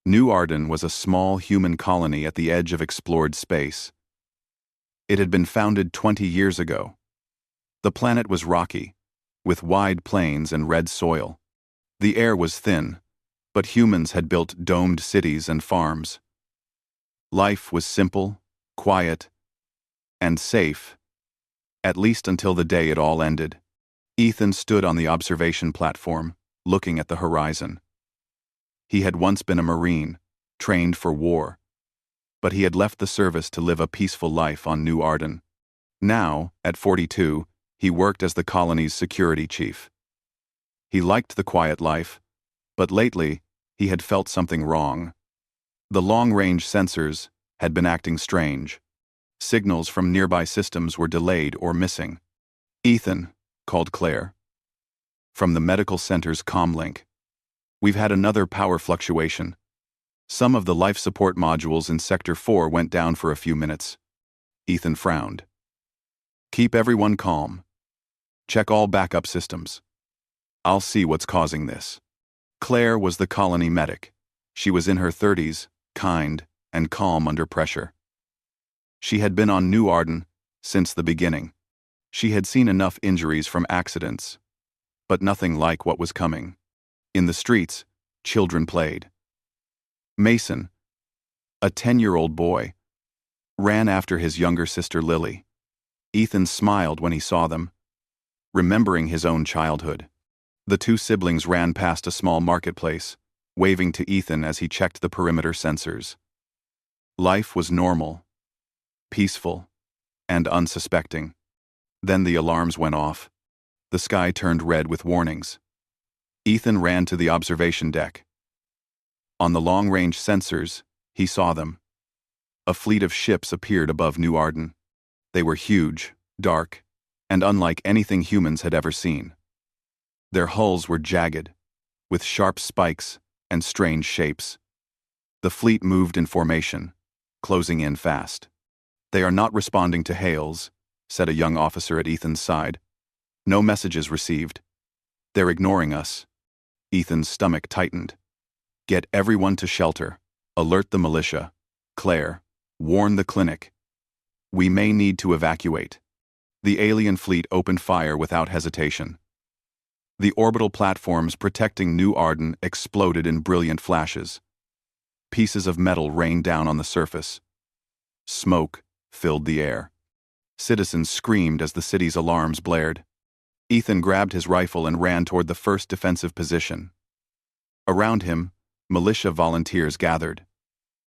New Arden was a small human colony at the edge of explored space. It had been founded 20 years ago. The planet was rocky, with wide plains and red soil. The air was thin, but humans had built domed cities and farms. Life was simple, quiet, and safe, at least until the day it all ended. Ethan stood on the observation platform, looking at the horizon. He had once been a Marine, trained for war, but he had left the service to live a peaceful life on New Arden. Now, at 42, he worked as the colony's security chief. He liked the quiet life, but lately, he had felt something wrong. The long-range sensors had been acting strange. Signals from nearby systems were delayed or missing. "Ethan," called Claire. "From the medical center's comlink. We've had another power fluctuation. Some of the life support modules in Sector 4 went down for a few minutes." Ethan frowned. "Keep everyone calm. Check all backup systems. I'll see what's causing this." Claire was the colony medic. She was in her 30s, kind, and calm under pressure. She had been on New Arden since the beginning. She had seen enough injuries from accidents, but nothing like what was coming. In the streets, children played. Mason, a 10-year-old boy, ran after his younger sister Lily. Ethan smiled when he saw them, remembering his own childhood. The two siblings ran past a small marketplace, waving to Ethan as he checked the perimeter sensors. Life was normal, peaceful, and unsuspecting. Then the alarms went off. The sky turned red with warnings. Ethan ran to the observation deck. On the long-range sensors, he saw them. A fleet of ships appeared above New Arden. They were huge, dark, and unlike anything humans had ever seen. Their hulls were jagged, with sharp spikes and strange shapes. The fleet moved in formation, closing in fast. "They are not responding to hails," said a young officer at Ethan's side. "No messages received. They're ignoring us." Ethan's stomach tightened. "Get everyone to shelter. Alert the militia. Claire, warn the clinic. We may need to evacuate." The alien fleet opened fire without hesitation. The orbital platforms protecting New Arden exploded in brilliant flashes. Pieces of metal rained down on the surface. Smoke filled the air. Citizens screamed as the city's alarms blared. Ethan grabbed his rifle and ran toward the first defensive position. Around him, militia volunteers gathered.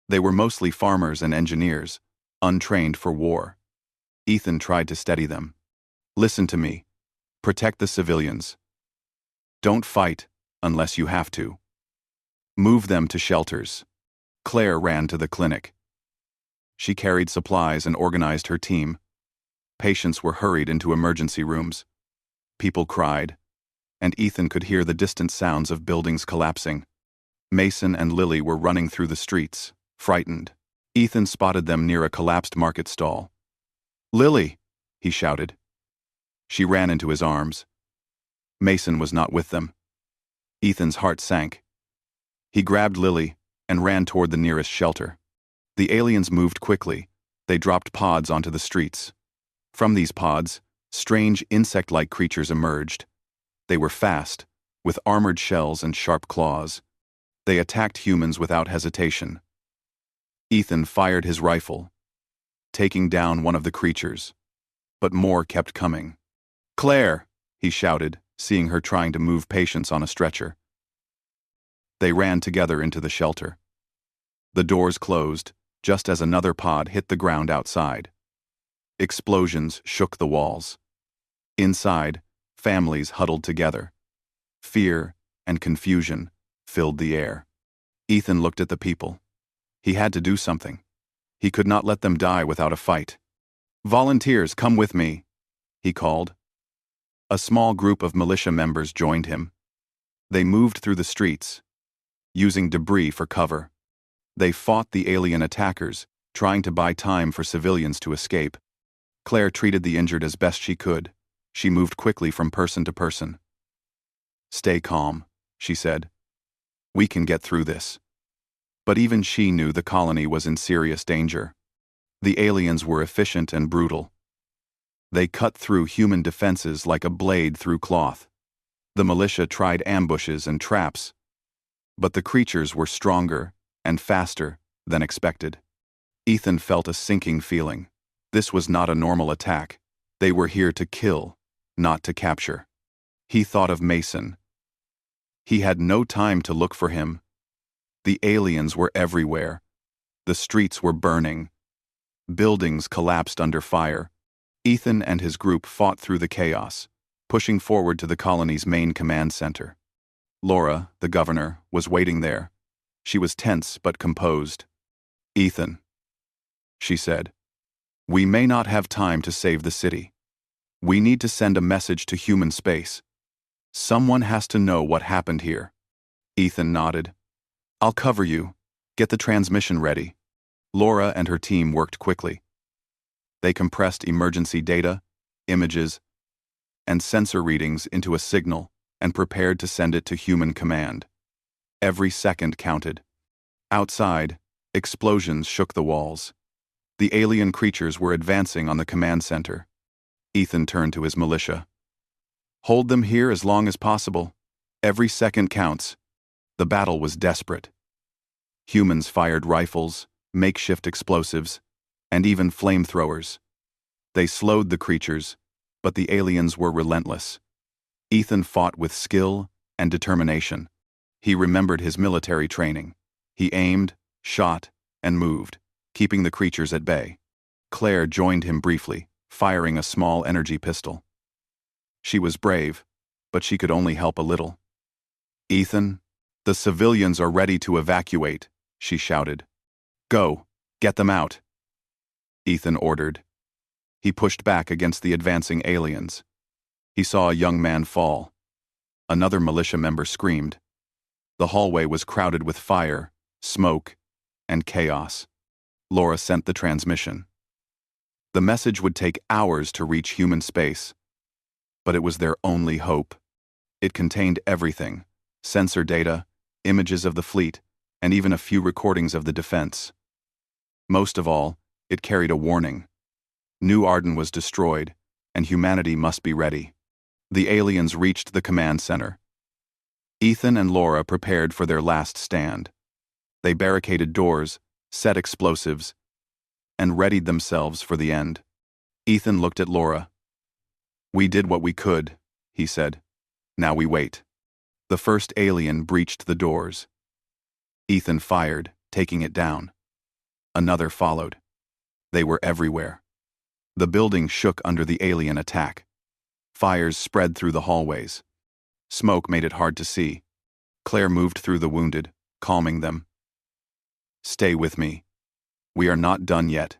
They were mostly farmers and engineers, untrained for war. Ethan tried to steady them. "Listen to me. Protect the civilians. Don't fight unless you have to. Move them to shelters." Claire ran to the clinic. She carried supplies and organized her team. Patients were hurried into emergency rooms. People cried, and Ethan could hear the distant sounds of buildings collapsing. Mason and Lily were running through the streets, frightened. Ethan spotted them near a collapsed market stall. "Lily!" he shouted. She ran into his arms. Mason was not with them. Ethan's heart sank. He grabbed Lily and ran toward the nearest shelter. The aliens moved quickly. They dropped pods onto the streets. From these pods, strange insect-like creatures emerged. They were fast, with armored shells and sharp claws. They attacked humans without hesitation. Ethan fired his rifle, taking down one of the creatures. But more kept coming. "Claire!" he shouted, seeing her trying to move patients on a stretcher. They ran together into the shelter. The doors closed, just as another pod hit the ground outside. Explosions shook the walls. Inside, families huddled together. Fear and confusion filled the air. Ethan looked at the people. He had to do something. He could not let them die without a fight. "Volunteers, come with me," he called. A small group of militia members joined him. They moved through the streets, using debris for cover. They fought the alien attackers, trying to buy time for civilians to escape. Claire treated the injured as best she could. She moved quickly from person to person. "Stay calm," she said. "We can get through this." But even she knew the colony was in serious danger. The aliens were efficient and brutal. They cut through human defenses like a blade through cloth. The militia tried ambushes and traps, but the creatures were stronger and faster than expected. Ethan felt a sinking feeling. This was not a normal attack. They were here to kill, not to capture. He thought of Mason. He had no time to look for him. The aliens were everywhere. The streets were burning. Buildings collapsed under fire. Ethan and his group fought through the chaos, pushing forward to the colony's main command center. Laura, the governor, was waiting there. She was tense but composed. "Ethan," she said, "we may not have time to save the city. We need to send a message to human space. Someone has to know what happened here." Ethan nodded. "I'll cover you. Get the transmission ready." Laura and her team worked quickly. They compressed emergency data, images, and sensor readings into a signal and prepared to send it to human command. Every second counted. Outside, explosions shook the walls. The alien creatures were advancing on the command center. Ethan turned to his militia. "Hold them here as long as possible. Every second counts." The battle was desperate. Humans fired rifles, makeshift explosives, and even flamethrowers. They slowed the creatures, but the aliens were relentless. Ethan fought with skill and determination. He remembered his military training. He aimed, shot, and moved, keeping the creatures at bay. Claire joined him briefly, firing a small energy pistol. She was brave, but she could only help a little. "Ethan, the civilians are ready to evacuate," she shouted. "Go, get them out," Ethan ordered. He pushed back against the advancing aliens. He saw a young man fall. Another militia member screamed. The hallway was crowded with fire, smoke, and chaos. Laura sent the transmission. The message would take hours to reach human space, but it was their only hope. It contained everything: sensor data, images of the fleet, and even a few recordings of the defense. Most of all, it carried a warning. New Arden was destroyed, and humanity must be ready. The aliens reached the command center. Ethan and Laura prepared for their last stand. They barricaded doors, set explosives, and readied themselves for the end. Ethan looked at Laura. "We did what we could," he said. "Now we wait." The first alien breached the doors. Ethan fired, taking it down. Another followed. They were everywhere. The building shook under the alien attack. Fires spread through the hallways. Smoke made it hard to see. Claire moved through the wounded, calming them. "Stay with me. We are not done yet."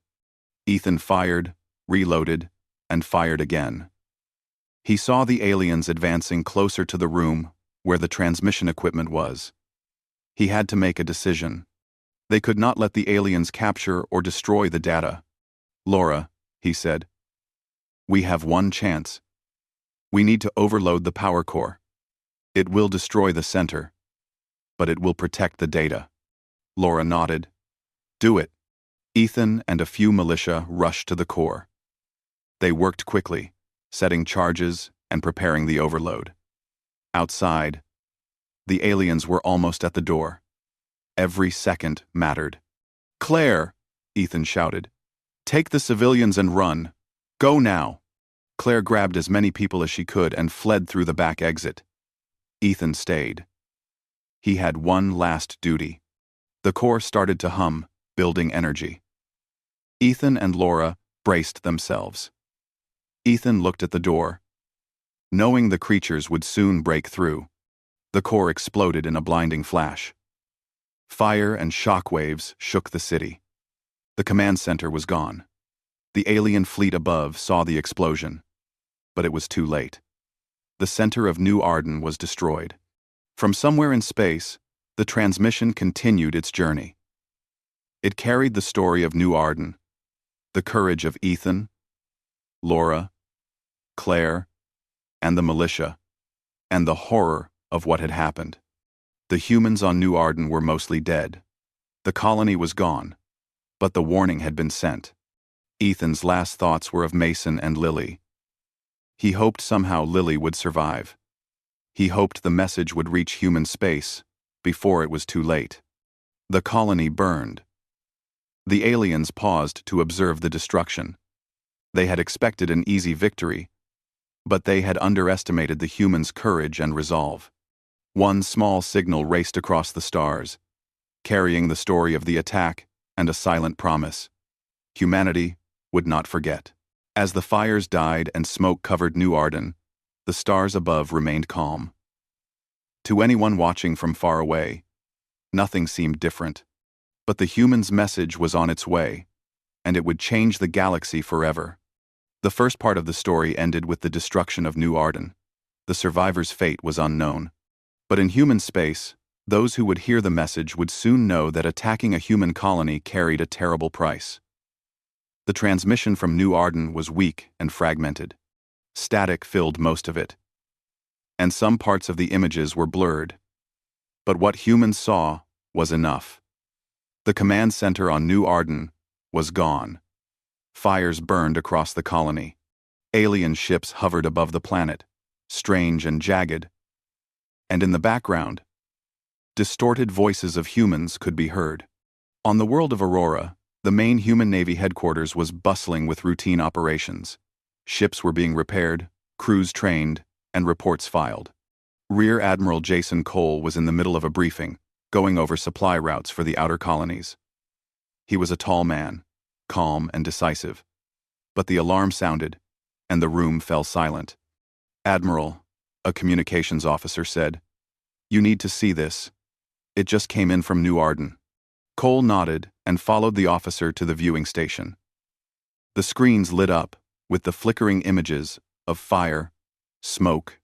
Ethan fired, reloaded, and fired again. He saw the aliens advancing closer to the room where the transmission equipment was. He had to make a decision. They could not let the aliens capture or destroy the data. "Laura," he said, "we have one chance. We need to overload the power core. It will destroy the center, but it will protect the data." Laura nodded. "Do it." Ethan and a few militia rushed to the core. They worked quickly, setting charges and preparing the overload. Outside, the aliens were almost at the door. Every second mattered. "Claire," Ethan shouted, "take the civilians and run. Go now." Claire grabbed as many people as she could and fled through the back exit. Ethan stayed. He had one last duty. The core started to hum, building energy. Ethan and Laura braced themselves. Ethan looked at the door. Knowing the creatures would soon break through, the core exploded in a blinding flash. Fire and shock waves shook the city. The command center was gone. The alien fleet above saw the explosion, but it was too late. The center of New Arden was destroyed. From somewhere in space, the transmission continued its journey. It carried the story of New Arden, the courage of Ethan, Laura, Claire, and the militia, and the horror of what had happened. The humans on New Arden were mostly dead. The colony was gone, but the warning had been sent. Ethan's last thoughts were of Mason and Lily. He hoped somehow Lily would survive. He hoped the message would reach human space before it was too late. The colony burned. The aliens paused to observe the destruction. They had expected an easy victory, but they had underestimated the humans' courage and resolve. One small signal raced across the stars, carrying the story of the attack and a silent promise. Humanity would not forget. As the fires died and smoke covered New Arden, the stars above remained calm. To anyone watching from far away, nothing seemed different. But the humans' message was on its way, and it would change the galaxy forever. The first part of the story ended with the destruction of New Arden. The survivors' fate was unknown. But in human space, those who would hear the message would soon know that attacking a human colony carried a terrible price. The transmission from New Arden was weak and fragmented. Static filled most of it, and some parts of the images were blurred. But what humans saw was enough. The command center on New Arden was gone. Fires burned across the colony. Alien ships hovered above the planet, strange and jagged. And in the background, distorted voices of humans could be heard. On the world of Aurora, the main human Navy headquarters was bustling with routine operations. Ships were being repaired, crews trained, and reports filed. Rear Admiral Jason Cole was in the middle of a briefing, going over supply routes for the outer colonies. He was a tall man, calm and decisive. But the alarm sounded, and the room fell silent. "Admiral," a communications officer said, "you need to see this. It just came in from New Arden." Cole nodded and followed the officer to the viewing station. The screens lit up with the flickering images of fire, smoke,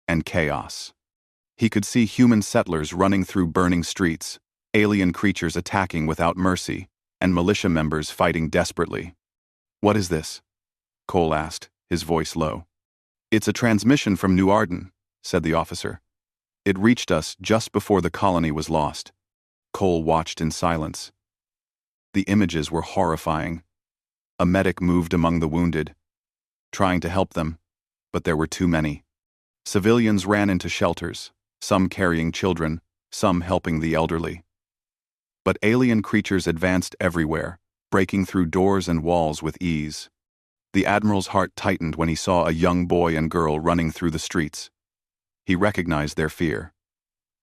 and chaos. He could see human settlers running through burning streets, alien creatures attacking without mercy, and militia members fighting desperately. "What is this?" Cole asked, his voice low. "It's a transmission from New Arden," said the officer. "It reached us just before the colony was lost." Cole watched in silence. The images were horrifying. A medic moved among the wounded, trying to help them, but there were too many. Civilians ran into shelters, some carrying children, some helping the elderly. But alien creatures advanced everywhere, breaking through doors and walls with ease. The Admiral's heart tightened when he saw a young boy and girl running through the streets. He recognized their fear.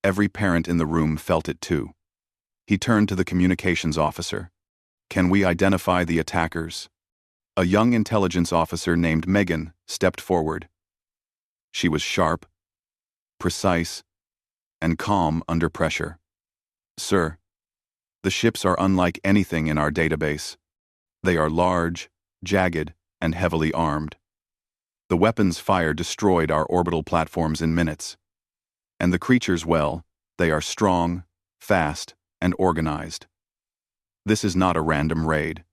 Every parent in the room felt it too. He turned to the communications officer. "Can we identify the attackers?" A young intelligence officer named Megan stepped forward. She was sharp, precise, and calm under pressure. "Sir, the ships are unlike anything in our database. They are large, jagged, and heavily armed. The weapons fire destroyed our orbital platforms in minutes. And the creatures, well, they are strong, fast, and organized. This is not a random raid.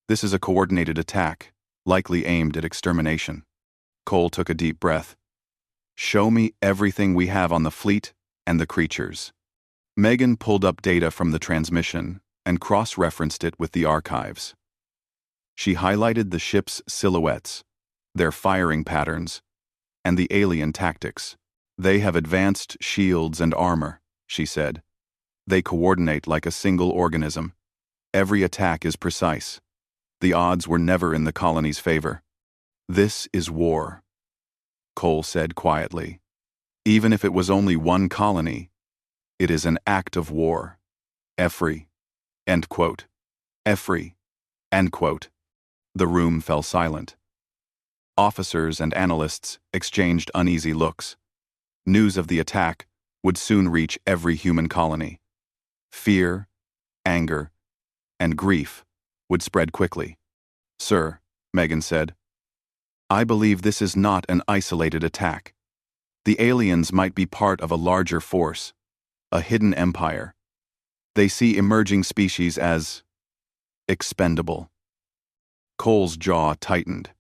This is a coordinated attack, likely aimed at extermination." Cole took a deep breath. "Show me everything we have on the fleet and the creatures." Megan pulled up data from the transmission and cross-referenced it with the archives. She highlighted the ship's silhouettes, their firing patterns, and the alien tactics. "They have advanced shields and armor," she said. "They coordinate like a single organism. Every attack is precise. The odds were never in the colony's favor. This is war," Cole said quietly. "Even if it was only one colony, it is an act of war. Efri." End quote. Efri. End quote. The room fell silent. Officers and analysts exchanged uneasy looks. News of the attack would soon reach every human colony. Fear, anger, and grief would spread quickly. "Sir," Megan said, "I believe this is not an isolated attack. The aliens might be part of a larger force, a hidden empire. They see emerging species as expendable." Cole's jaw tightened.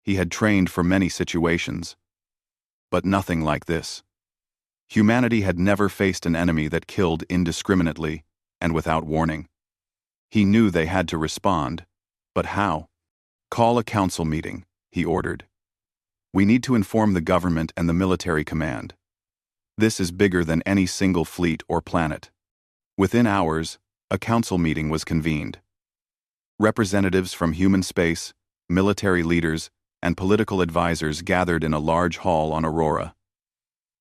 He had trained for many situations, but nothing like this. Humanity had never faced an enemy that killed indiscriminately and without warning. He knew they had to respond, but how? "Call a council meeting," he ordered. "We need to inform the government and the military command. This is bigger than any single fleet or planet." Within hours, a council meeting was convened. Representatives from human space, military leaders, and political advisors gathered in a large hall on Aurora.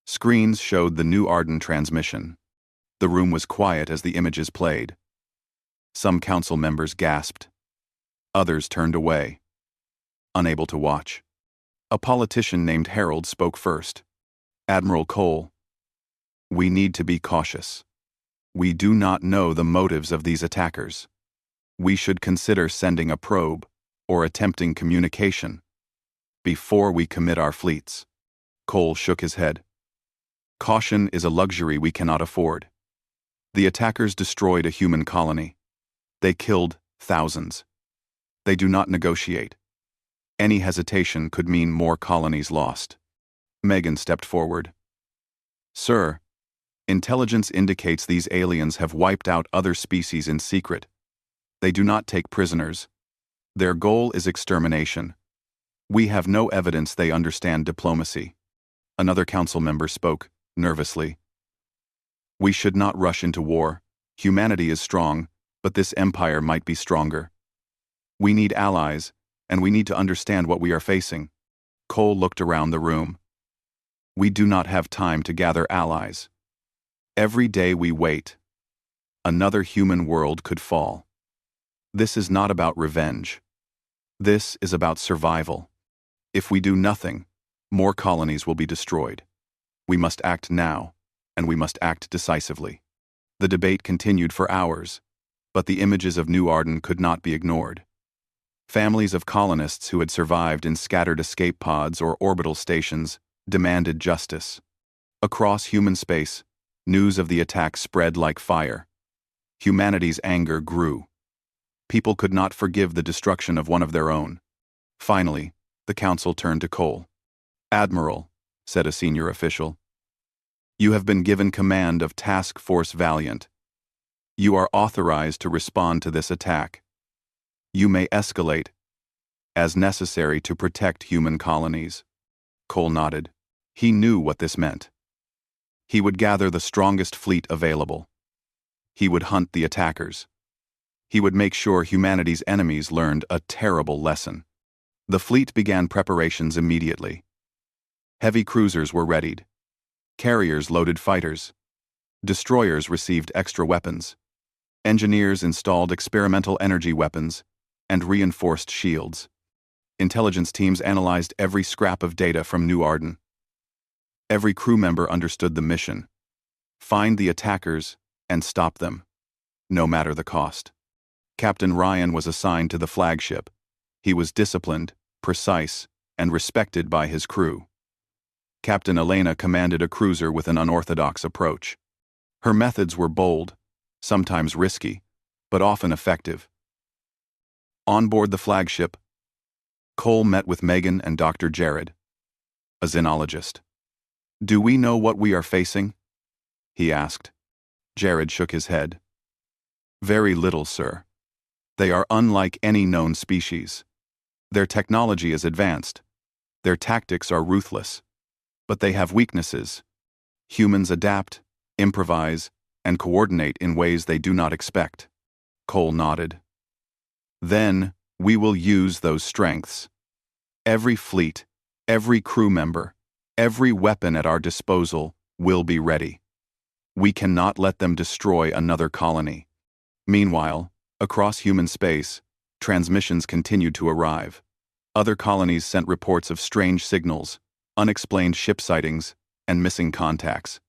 Screens showed the New Arden transmission. The room was quiet as the images played. Some council members gasped. Others turned away, unable to watch. A politician named Harold spoke first. "Admiral Cole, we need to be cautious. We do not know the motives of these attackers. We should consider sending a probe or attempting communication before we commit our fleets." Cole shook his head. "Caution is a luxury we cannot afford. The attackers destroyed a human colony. They killed thousands. They do not negotiate. Any hesitation could mean more colonies lost." Megan stepped forward. "Sir, intelligence indicates these aliens have wiped out other species in secret. They do not take prisoners. Their goal is extermination. We have no evidence they understand diplomacy." Another council member spoke, nervously. "We should not rush into war. Humanity is strong, but this empire might be stronger. We need allies, and we need to understand what we are facing." Cole looked around the room. "We do not have time to gather allies. Every day we wait, another human world could fall. This is not about revenge. This is about survival. If we do nothing, more colonies will be destroyed. We must act now, and we must act decisively." The debate continued for hours, but the images of New Arden could not be ignored. Families of colonists who had survived in scattered escape pods or orbital stations demanded justice. Across human space, news of the attack spread like fire. Humanity's anger grew. People could not forgive the destruction of one of their own. Finally, the council turned to Cole. "Admiral," said a senior official, "you have been given command of Task Force Valiant. You are authorized to respond to this attack. You may escalate as necessary to protect human colonies." Cole nodded. He knew what this meant. He would gather the strongest fleet available. He would hunt the attackers. He would make sure humanity's enemies learned a terrible lesson. The fleet began preparations immediately. Heavy cruisers were readied. Carriers loaded fighters. Destroyers received extra weapons. Engineers installed experimental energy weapons and reinforced shields. Intelligence teams analyzed every scrap of data from New Arden. Every crew member understood the mission: find the attackers and stop them, no matter the cost. Captain Ryan was assigned to the flagship. He was disciplined, precise, and respected by his crew. Captain Elena commanded a cruiser with an unorthodox approach. Her methods were bold, sometimes risky, but often effective. On board the flagship, Cole met with Megan and Dr. Jared, a xenologist. "Do we know what we are facing?" he asked. Jared shook his head. "Very little, sir. They are unlike any known species. Their technology is advanced. Their tactics are ruthless. But they have weaknesses. Humans adapt, improvise, and coordinate in ways they do not expect." Cole nodded. "Then, we will use those strengths. Every fleet, every crew member, every weapon at our disposal will be ready. We cannot let them destroy another colony." Meanwhile, across human space, transmissions continued to arrive. Other colonies sent reports of strange signals, unexplained ship sightings, and missing contacts.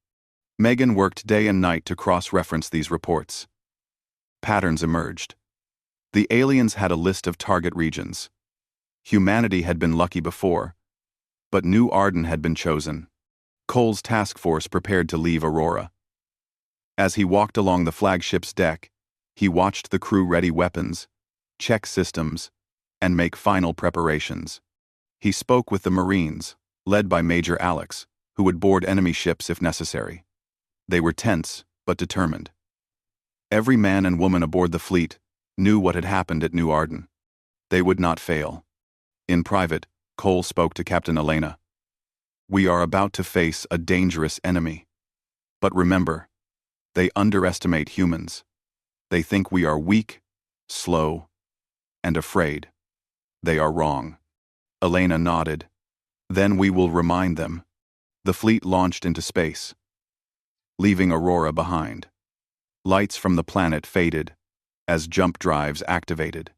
Megan worked day and night to cross-reference these reports. Patterns emerged. The aliens had a list of target regions. Humanity had been lucky before, but New Arden had been chosen. Cole's task force prepared to leave Aurora. As he walked along the flagship's deck, he watched the crew ready weapons, check systems, and make final preparations. He spoke with the Marines, led by Major Alex, who would board enemy ships if necessary. They were tense, but determined. Every man and woman aboard the fleet knew what had happened at New Arden. They would not fail. In private, Cole spoke to Captain Elena. "We are about to face a dangerous enemy. But remember, they underestimate humans. They think we are weak, slow, and afraid. They are wrong." Elena nodded. "Then we will remind them." The fleet launched into space, leaving Aurora behind. Lights from the planet faded as jump drives activated.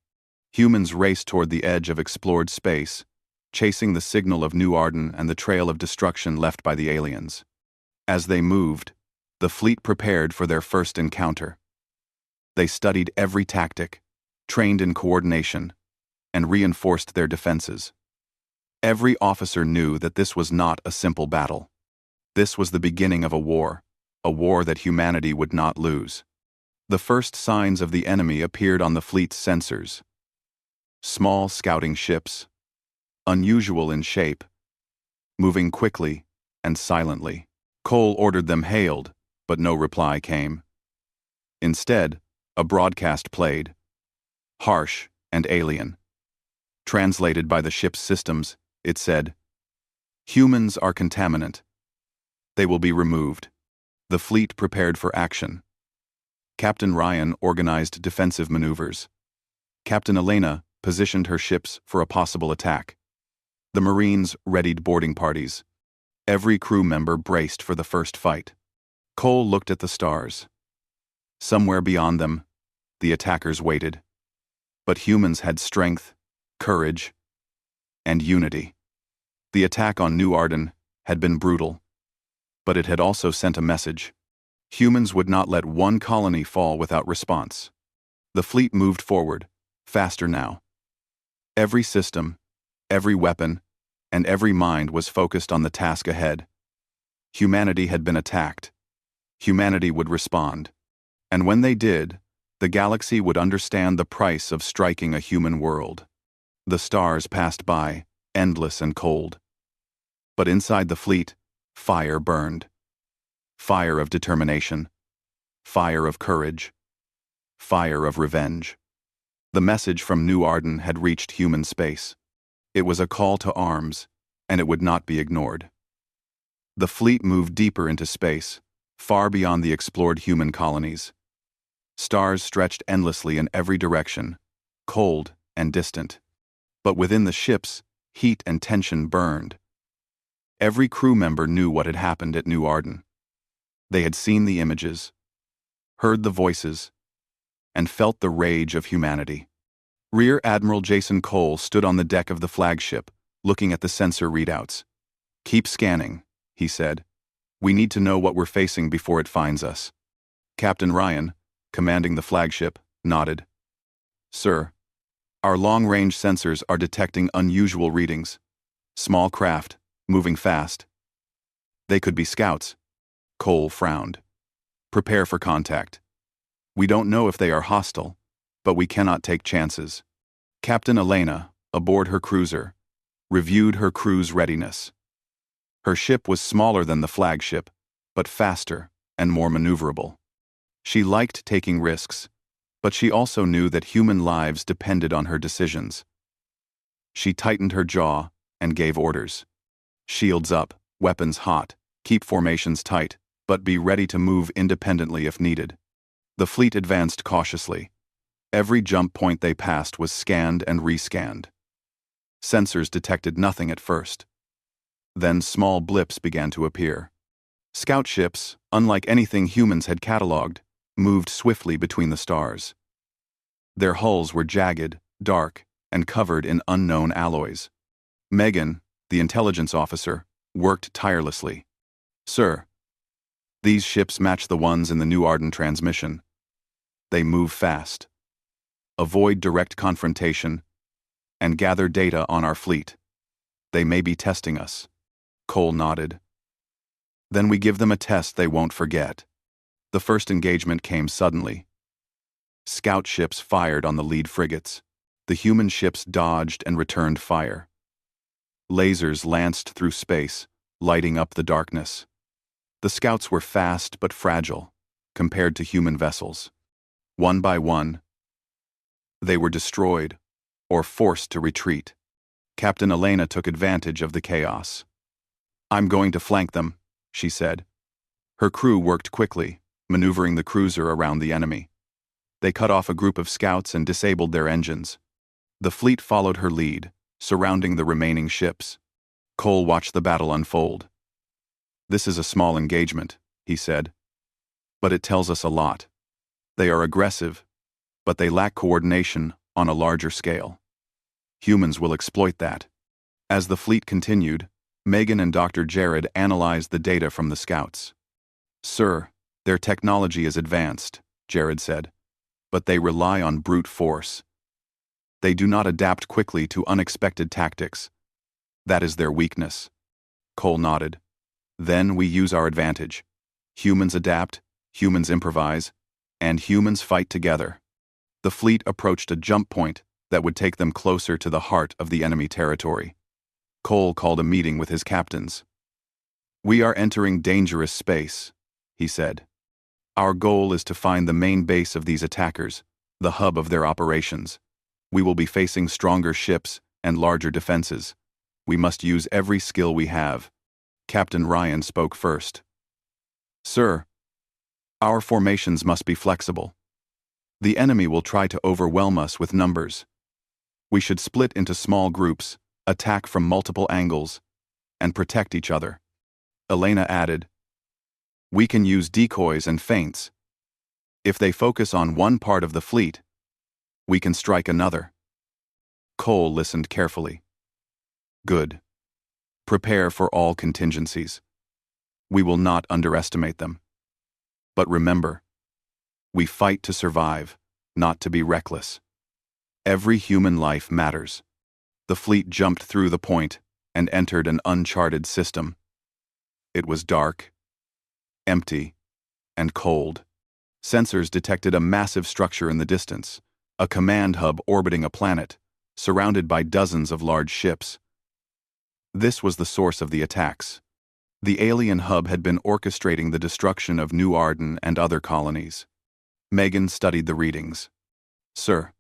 Humans raced toward the edge of explored space, chasing the signal of New Arden and the trail of destruction left by the aliens. As they moved, the fleet prepared for their first encounter. They studied every tactic, trained in coordination, and reinforced their defenses. Every officer knew that this was not a simple battle. This was the beginning of a war that humanity would not lose. The first signs of the enemy appeared on the fleet's sensors. Small scouting ships, unusual in shape, moving quickly and silently. Cole ordered them hailed, but no reply came. Instead, a broadcast played, harsh and alien. Translated by the ship's systems, it said, "Humans are contaminant. They will be removed." The fleet prepared for action. Captain Ryan organized defensive maneuvers. Captain Elena positioned her ships for a possible attack. The Marines readied boarding parties. Every crew member braced for the first fight. Cole looked at the stars. Somewhere beyond them, the attackers waited. But humans had strength, courage, and unity. The attack on New Arden had been brutal, but it had also sent a message. Humans would not let one colony fall without response. The fleet moved forward, faster now. Every system, every weapon, and every mind was focused on the task ahead. Humanity had been attacked. Humanity would respond. And when they did, the galaxy would understand the price of striking a human world. The stars passed by, endless and cold. But inside the fleet, fire burned. Fire of determination. Fire of courage. Fire of revenge. The message from New Arden had reached human space. It was a call to arms, and it would not be ignored. The fleet moved deeper into space, far beyond the explored human colonies. Stars stretched endlessly in every direction, cold and distant. But within the ships, heat and tension burned. Every crew member knew what had happened at New Arden. They had seen the images, heard the voices, and felt the rage of humanity. Rear Admiral Jason Cole stood on the deck of the flagship, looking at the sensor readouts. "Keep scanning," he said. "We need to know what we're facing before it finds us." Captain Ryan, commanding the flagship, nodded. "Sir, our long-range sensors are detecting unusual readings. Small craft, moving fast. They could be scouts." Cole frowned. "Prepare for contact. We don't know if they are hostile, but we cannot take chances." Captain Elena, aboard her cruiser, reviewed her crew's readiness. Her ship was smaller than the flagship, but faster and more maneuverable. She liked taking risks, but she also knew that human lives depended on her decisions. She tightened her jaw and gave orders. "Shields up, weapons hot, keep formations tight, but be ready to move independently if needed." The fleet advanced cautiously. Every jump point they passed was scanned and rescanned. Sensors detected nothing at first. Then small blips began to appear. Scout ships, unlike anything humans had catalogued, moved swiftly between the stars. Their hulls were jagged, dark, and covered in unknown alloys. Megan, the intelligence officer, worked tirelessly. "Sir, these ships match the ones in the New Arden transmission. They move fast. Avoid direct confrontation and gather data on our fleet. They may be testing us." Cole nodded. "Then we give them a test they won't forget." The first engagement came suddenly. Scout ships fired on the lead frigates. The human ships dodged and returned fire. Lasers lanced through space, lighting up the darkness. The scouts were fast but fragile, compared to human vessels. One by one, they were destroyed or forced to retreat. Captain Elena took advantage of the chaos. "I'm going to flank them," she said. Her crew worked quickly, maneuvering the cruiser around the enemy. They cut off a group of scouts and disabled their engines. The fleet followed her lead, surrounding the remaining ships. Cole watched the battle unfold. "This is a small engagement," he said. "But it tells us a lot. They are aggressive, but they lack coordination on a larger scale. Humans will exploit that." As the fleet continued, Megan and Dr. Jared analyzed the data from the scouts. "Sir, their technology is advanced," Jared said, "but they rely on brute force. They do not adapt quickly to unexpected tactics. That is their weakness." Cole nodded. "Then we use our advantage. Humans adapt, humans improvise, and humans fight together." The fleet approached a jump point that would take them closer to the heart of the enemy territory. Cole called a meeting with his captains. "We are entering dangerous space," he said. "Our goal is to find the main base of these attackers, the hub of their operations. We will be facing stronger ships and larger defenses. We must use every skill we have." Captain Ryan spoke first. "Sir, our formations must be flexible. The enemy will try to overwhelm us with numbers. We should split into small groups, attack from multiple angles, and protect each other." Elena added, "We can use decoys and feints. If they focus on one part of the fleet, we can strike another." Cole listened carefully. "Good. Prepare for all contingencies. We will not underestimate them. But remember, we fight to survive, not to be reckless. Every human life matters." The fleet jumped through the point and entered an uncharted system. It was dark, empty, and cold. Sensors detected a massive structure in the distance, a command hub orbiting a planet, surrounded by dozens of large ships. This was the source of the attacks. The alien hub had been orchestrating the destruction of New Arden and other colonies. Megan studied the readings. "Sir,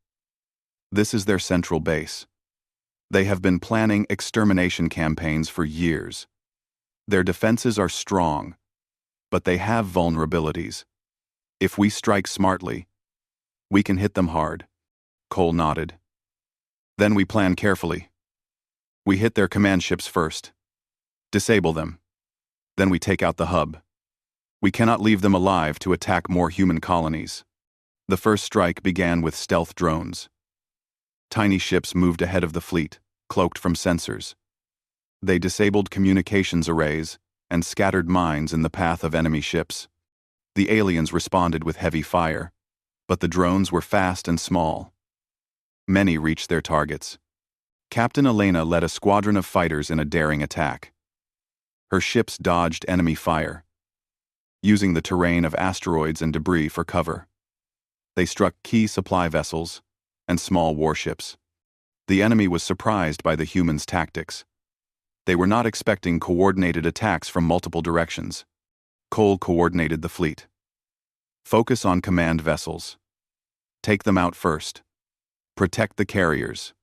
this is their central base. They have been planning extermination campaigns for years. Their defenses are strong, but they have vulnerabilities. If we strike smartly, we can hit them hard." Cole nodded. "Then we plan carefully. We hit their command ships first. Disable them. Then we take out the hub. We cannot leave them alive to attack more human colonies." The first strike began with stealth drones. Tiny ships moved ahead of the fleet, cloaked from sensors. They disabled communications arrays and scattered mines in the path of enemy ships. The aliens responded with heavy fire, but the drones were fast and small. Many reached their targets. Captain Elena led a squadron of fighters in a daring attack. Her ships dodged enemy fire, using the terrain of asteroids and debris for cover. They struck key supply vessels and small warships. The enemy was surprised by the humans' tactics. They were not expecting coordinated attacks from multiple directions. Cole coordinated the fleet. "Focus on command vessels. Take them out first. Protect the carriers.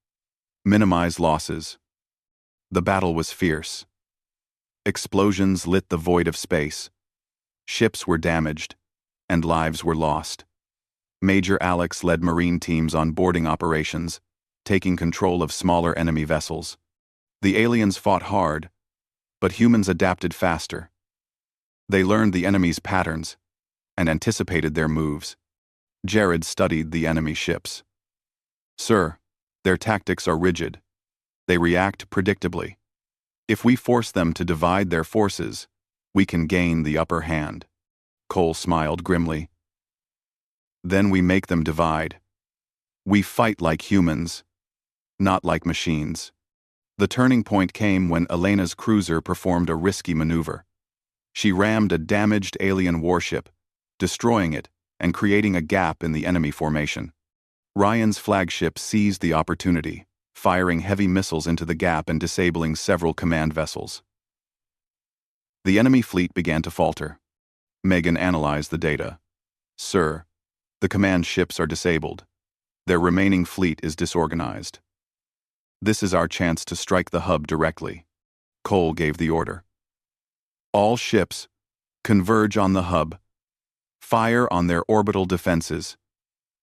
Minimize losses." The battle was fierce. Explosions lit the void of space. Ships were damaged, and lives were lost. Major Alex led Marine teams on boarding operations, taking control of smaller enemy vessels. The aliens fought hard, but humans adapted faster. They learned the enemy's patterns and anticipated their moves. Jared studied the enemy ships. "Sir, their tactics are rigid. They react predictably. If we force them to divide their forces, we can gain the upper hand." Cole smiled grimly. "Then we make them divide. We fight like humans, not like machines." The turning point came when Elena's cruiser performed a risky maneuver. She rammed a damaged alien warship, destroying it and creating a gap in the enemy formation. Ryan's flagship seized the opportunity, firing heavy missiles into the gap and disabling several command vessels. The enemy fleet began to falter. Megan analyzed the data. "Sir, The command ships are disabled. Their remaining fleet is disorganized. This is our chance to strike the hub directly. Cole gave the order. All ships, converge on the hub. Fire on their orbital defenses.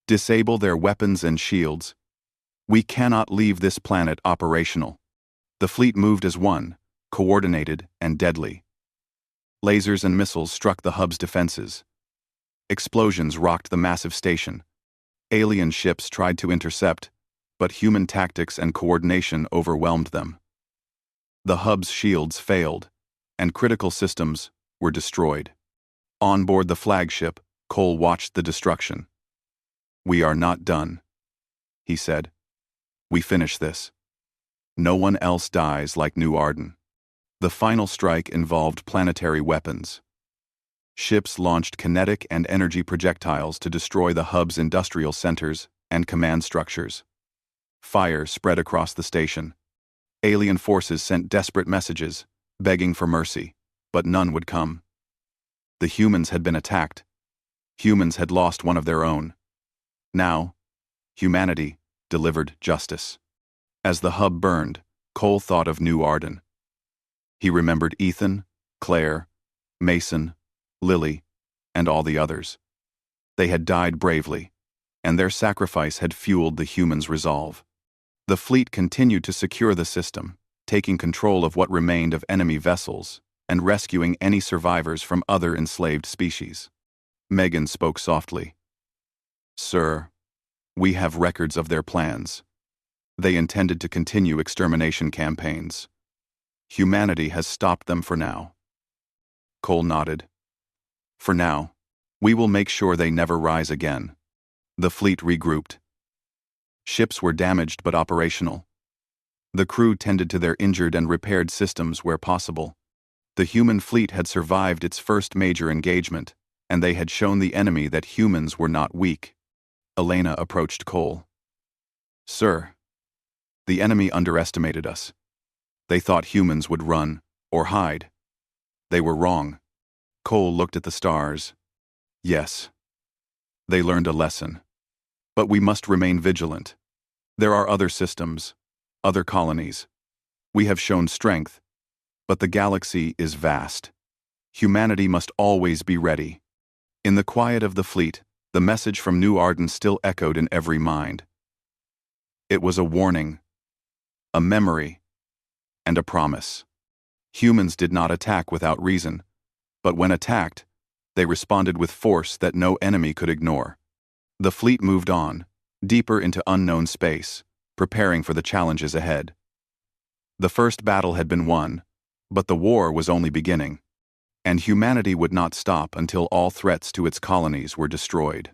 Disable their weapons and shields. We cannot leave this planet operational. The fleet moved as one, coordinated and deadly. Lasers and missiles struck the hub's defenses. Explosions rocked the massive station. Alien ships tried to intercept, but human tactics and coordination overwhelmed them. The hub's shields failed, and critical systems were destroyed. On board the flagship, Cole watched the destruction. "We are not done," he said. "We finish this. No one else dies like New Arden." The final strike involved planetary weapons. Ships launched kinetic and energy projectiles to destroy the hub's industrial centers and command structures. Fire spread across the station. Alien forces sent desperate messages, begging for mercy, but none would come. The humans had been attacked. Humans had lost one of their own. Now, humanity delivered justice. As the hub burned, Cole thought of New Arden. He remembered Ethan, Claire, Mason, Lily, and all the others. They had died bravely, and their sacrifice had fueled the humans' resolve. The fleet continued to secure the system, taking control of what remained of enemy vessels and rescuing any survivors from other enslaved species. Megan spoke softly. "Sir, we have records of their plans. They intended to continue extermination campaigns. Humanity has stopped them for now." Cole nodded. "For now, we will make sure they never rise again." The fleet regrouped. Ships were damaged but operational. The crew tended to their injured and repaired systems where possible. The human fleet had survived its first major engagement, and they had shown the enemy that humans were not weak. Elena approached Cole. "Sir, the enemy underestimated us. They thought humans would run or hide. They were wrong." Cole looked at the stars. "Yes, they learned a lesson. But we must remain vigilant. There are other systems, other colonies. We have shown strength, but the galaxy is vast. Humanity must always be ready." In the quiet of the fleet, the message from New Arden still echoed in every mind. It was a warning, a memory, and a promise. Humans did not attack without reason, but when attacked, they responded with force that no enemy could ignore. The fleet moved on, deeper into unknown space, preparing for the challenges ahead. The first battle had been won, but the war was only beginning, and humanity would not stop until all threats to its colonies were destroyed.